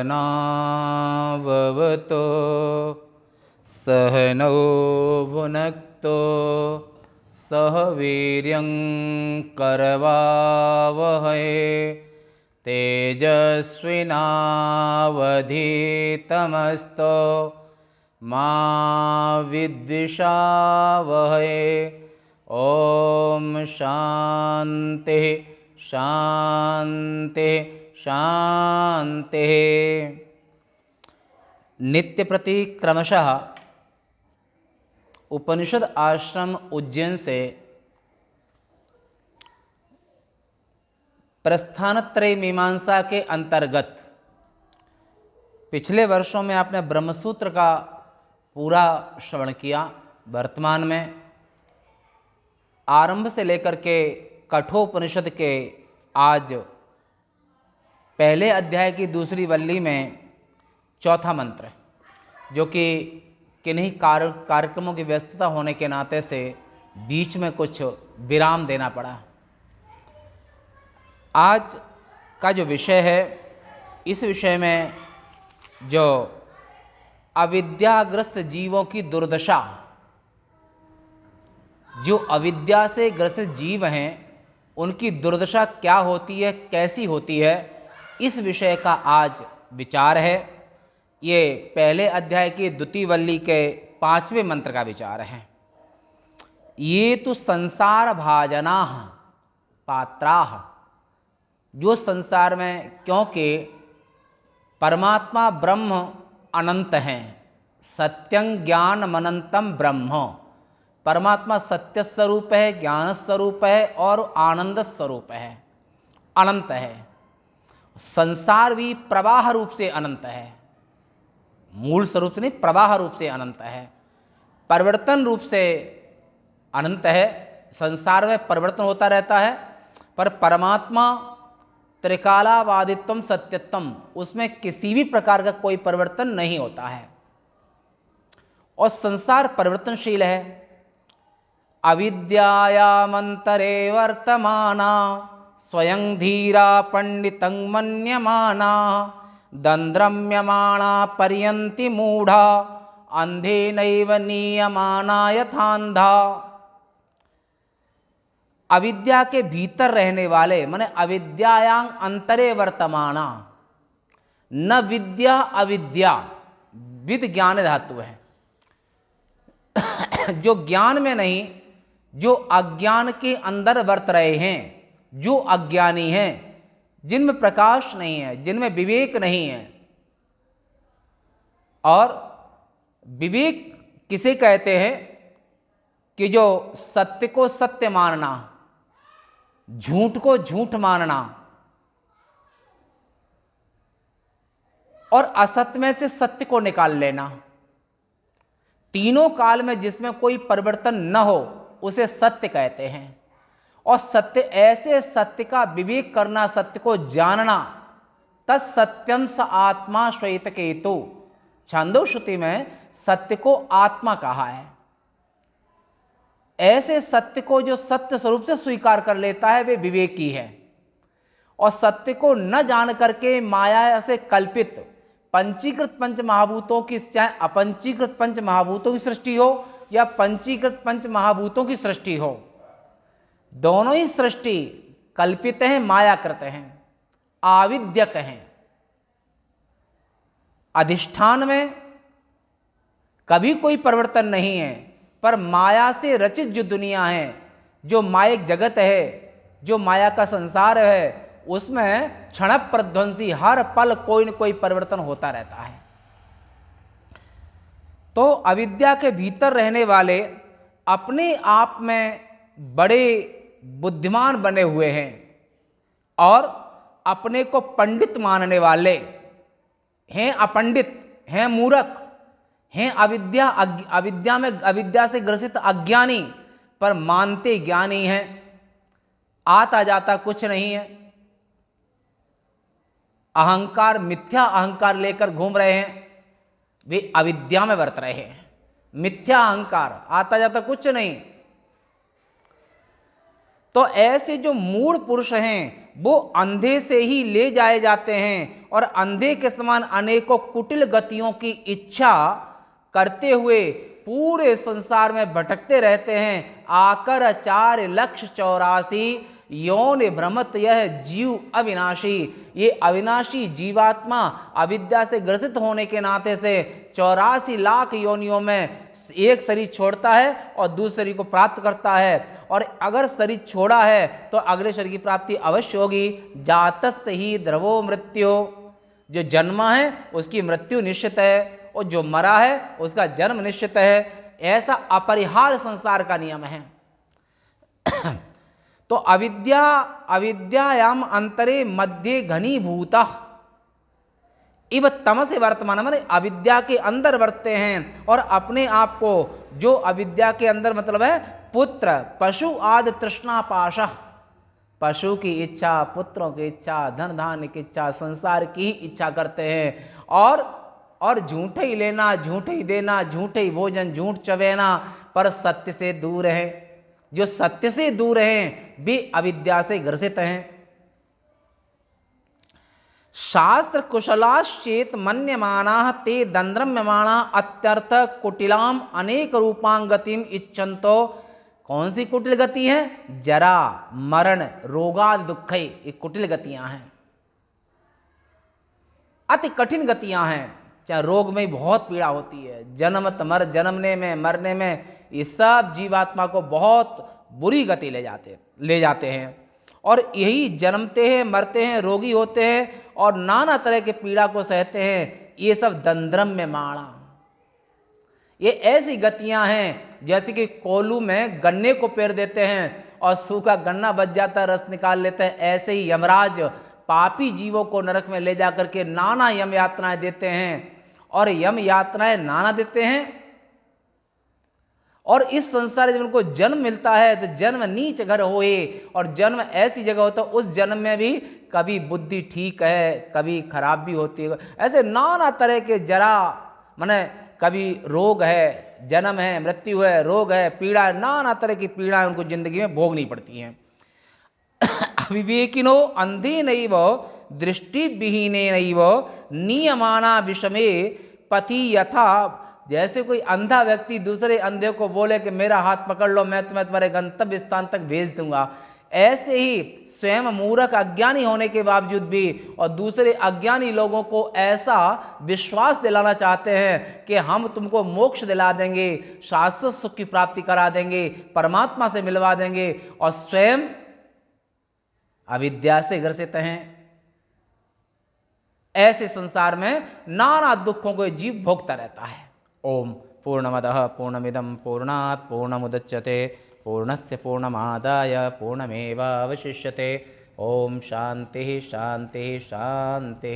सहनाववतु सहनौ भुनक्तु सह वीर्यं करवावहै तेजस्विनावधीतमस्तु मा विद्विषावहै। ओम शांति शांति शांति। नित्य प्रति क्रमशः उपनिषद आश्रम उज्जैन से प्रस्थानत्रय मीमांसा के अंतर्गत पिछले वर्षों में आपने ब्रह्मसूत्र का पूरा श्रवण किया। वर्तमान में आरंभ से लेकर के कठोपनिषद के आज पहले अध्याय की दूसरी वल्ली में चौथा मंत्र है, जो कि किन्हीं कार्यक्रमों की व्यस्तता होने के नाते से बीच में कुछ विराम देना पड़ा। आज का जो विषय है, इस विषय में जो अविद्याग्रस्त जीवों की दुर्दशा, जो अविद्या से ग्रस्त जीव हैं उनकी दुर्दशा क्या होती है, कैसी होती है, इस विषय का आज विचार है। ये पहले अध्याय की द्वितीय वल्ली के 5वें मंत्र का विचार है। ये तो संसार भाजना पात्राः, जो संसार में, क्योंकि परमात्मा ब्रह्म अनंत हैं, सत्यं ज्ञानमनंतम ब्रह्म, परमात्मा सत्य स्वरूप है, ज्ञान स्वरूप है और आनंद स्वरूप है, अनंत है। संसार भी प्रवाह रूप से अनंत है, मूल स्वरूप से नहीं, प्रवाह रूप से अनंत है, परिवर्तन रूप से अनंत है। संसार में परिवर्तन होता रहता है, पर परमात्मा त्रिकालावादित्वम सत्यत्वम, उसमें किसी भी प्रकार का कोई परिवर्तन नहीं होता है और संसार परिवर्तनशील है। अविद्यायामंतरे वर्तमाना स्वयं धीरा पंडितं मन्यमाना दंद्रम्यमाणा पर्यन्ति मूढ़ा अंधेनैव नीयमाना यथांधा। अविद्या के भीतर रहने वाले, माने अविद्यायां अंतरे वर्तमाना, न विद्या अविद्या, विद ज्ञान धातु है, जो ज्ञान में नहीं, जो अज्ञान के अंदर वर्त रहे हैं, जो अज्ञानी हैं, जिनमें प्रकाश नहीं है, जिनमें विवेक नहीं है। और विवेक किसे कहते हैं कि जो सत्य को सत्य मानना, झूठ को झूठ मानना और असत्य में से सत्य को निकाल लेना, तीनों काल में जिसमें कोई परिवर्तन न हो उसे सत्य कहते हैं। और सत्य, ऐसे सत्य का विवेक करना, सत्य को जानना, तत्सत्यं स आत्मा श्वेतकेतु, छांदोश्रुति में सत्य को आत्मा कहा है। ऐसे सत्य को जो सत्य स्वरूप से स्वीकार कर लेता है वे विवेकी है। और सत्य को न जान करके माया से कल्पित पंचीकृत पंच महाभूतों की, चाहे अपंचीकृत पंच महाभूतों की सृष्टि हो या पंचीकृत पंच महाभूतों की सृष्टि हो, दोनों ही सृष्टि कल्पित हैं, मायाकृत हैं, आविद्यक हैं। अधिष्ठान में कभी कोई परिवर्तन नहीं है, पर माया से रचित जो दुनिया है, जो मायिक जगत है, जो माया का संसार है, उसमें क्षण प्रध्वंसी हर पल कोई न कोई परिवर्तन होता रहता है। तो अविद्या के भीतर रहने वाले अपने आप में बड़े बुद्धिमान बने हुए हैं और अपने को पंडित मानने वाले हैं, अपंडित हैं, मूर्ख हैं, अविद्या से ग्रसित अज्ञानी, पर मानते ज्ञानी हैं। आता जाता कुछ नहीं है, अहंकार, मिथ्या अहंकार लेकर घूम रहे हैं, वे अविद्या में वर्त रहे हैं। मिथ्या अहंकार, आता जाता कुछ नहीं। तो ऐसे जो मूढ़ पुरुष हैं वो अंधे से ही ले जाए जाते हैं और अंधे के समान अनेकों कुटिल गतियों की इच्छा करते हुए पूरे संसार में भटकते रहते हैं। आकर 4,84,00,000 यौन भ्रमत यह जीव अविनाशी। ये अविनाशी जीवात्मा अविद्या से ग्रसित होने के नाते से 84 लाख योनियों में एक शरीर छोड़ता है और दूसरे शरीर को प्राप्त करता है। और अगर शरीर छोड़ा है तो अगले शरीर की प्राप्ति अवश्य होगी। जातस्य ही ध्रुवो मृत्यु, जो जन्मा है उसकी मृत्यु निश्चित है, और जो मरा है उसका जन्म निश्चित है। ऐसा अपरिहार्य संसार का नियम है। तो अविद्यायाम अंतरे मध्य घनीभूत इव तमसे वर्तमान, माने अविद्या के अंदर वर्तते हैं और अपने आप को, जो अविद्या के अंदर मतलब है पुत्र पशु आदि तृष्णा पाश, पशु की इच्छा, पुत्रों की इच्छा, धन धान्य की इच्छा, संसार की ही इच्छा करते हैं। और झूठे ही लेना, झूठे ही देना, झूठे ही भोजन, झूठ चवेना, पर सत्य से दूर है। जो सत्य से दूर हैं वे अविद्या से ग्रसित हैं। शास्त्र कुशलाश्चेत मन्यमाना ते दंद्रम्यमाणा अत्यर्थ कुटिलाम अनेक रूपांगतिम इच्छन्तो। कौन सी कुटिल गति है? जरा मरण रोगादि दुख, ये कुटिल गतियां हैं, अति कठिन गतियां हैं। चाहे रोग में बहुत पीड़ा होती है, जन्मने में, मरने में, ये सब जीवात्मा को बहुत बुरी गति ले जाते हैं। और यही जन्मते हैं, मरते हैं, रोगी होते हैं और नाना तरह के पीड़ा को सहते हैं। ये सब दंद्रम्यमाणा, ये ऐसी गतियां हैं जैसे कि कोल्हू में गन्ने को पेर देते हैं और सूखा गन्ना बच जाता है, रस निकाल लेते हैं। ऐसे ही यमराज पापी जीवों को नरक में ले जाकर के नाना यम यातनाएं देते हैं, और यम यातनाएं नाना देते हैं। और इस संसार जब उनको जन्म मिलता है तो जन्म नीच घर होए, और जन्म ऐसी जगह होता है उस जन्म में भी कभी बुद्धि ठीक है, कभी खराब भी होती है। ऐसे नाना तरह के जरा माने कभी रोग है, जन्म है, मृत्यु है, रोग है, पीड़ा है, नाना तरह की पीड़ाएं उनको जिंदगी में भोगनी पड़ती हैं। अविवेकिनो अंधे नैव दृष्टि विहीने नैव नियमाना विषमे पति यथा। जैसे कोई अंधा व्यक्ति दूसरे अंधे को बोले कि मेरा हाथ पकड़ लो, मैं तुम्हें तुम्हारे गंतव्य स्थान तक भेज दूंगा, ऐसे ही स्वयं मूर्ख अज्ञानी होने के बावजूद भी और दूसरे अज्ञानी लोगों को ऐसा विश्वास दिलाना चाहते हैं कि हम तुमको मोक्ष दिला देंगे, शाश्वत सुख की प्राप्ति करा देंगे, परमात्मा से मिलवा देंगे, और स्वयं अविद्या से ग्रसित हैं। ऐसे संसार में नाना दुखों को जीव भोगता रहता है। ओम पूर्णमदः पूर्णमिदं पूर्णात् पूर्णमुदच्यते पूर्णस्य पूर्णमादाय पूर्णमेवावशिष्यते। ओम शांति शांति शांति।